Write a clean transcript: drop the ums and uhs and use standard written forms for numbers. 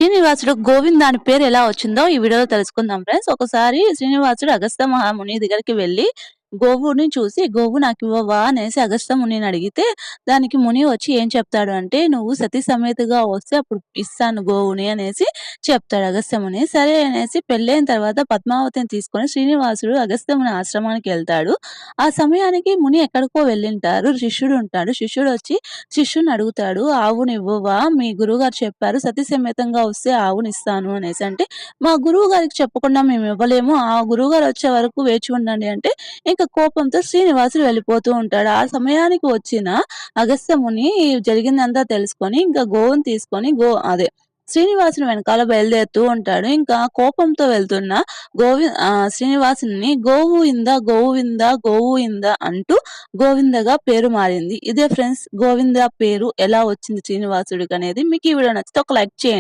శ్రీనివాసుడు గోవింద అని పేరు ఎలా వచ్చిందో ఈ వీడియోలో తెలుసుకుందాం ఫ్రెండ్స్. ఒకసారి శ్రీనివాసుడు అగస్త్య మహాముని దగ్గరికి వెళ్లి గోవుని చూసి "గోవు నాకివ్వవా" అనేసి అగస్త్య మునిని అడిగితే, దానికి ముని వచ్చి ఏం చెప్తాడు అంటే, "నువ్వు సతీ సమేతగా వస్తే అప్పుడు ఇస్తాను గోవుని" అనేసి చెప్తాడు అగస్త్య ముని. సరే అనేసి పెళ్ళైన తర్వాత పద్మావతిని తీసుకొని శ్రీనివాసుడు అగస్త్య ముని ఆశ్రమానికి వెళ్తాడు. ఆ సమయానికి ముని ఎక్కడికో వెళ్ళింటారు. శిష్యుడు ఉంటాడు. శిష్యుడు వచ్చి శిష్యుని అడుగుతాడు, "ఆవునివ్వవా? మీ గురువుగారు చెప్పారు సతీ సమేతంగా వస్తే ఆవునిస్తాను" అనేసి. అంటే, "మా గురువు గారికి చెప్పకుండా మేము ఇవ్వలేము. ఆ గురువుగారు వచ్చే వరకు వేచి ఉండండి" అంటే, ఇంక కోపంతో శ్రీనివాసుడు వెళ్ళిపోతూ ఉంటాడు. ఆ సమయానికి వచ్చిన అగస్త్య ముని జరిగిందంతా తెలుసుకొని ఇంకా గోవుని తీసుకొని శ్రీనివాసుని వెనకాల బయలుదేరుతూ ఉంటాడు. ఇంకా కోపంతో వెళ్తున్న శ్రీనివాసుని గోవు ఇంద అంటూ గోవిందగా పేరు మారింది. ఇదే ఫ్రెండ్స్ గోవింద పేరు ఎలా వచ్చింది శ్రీనివాసుడికి అనేది. మీకు ఈ వీడియో నచ్చితే ఒక లైక్ చేయండి.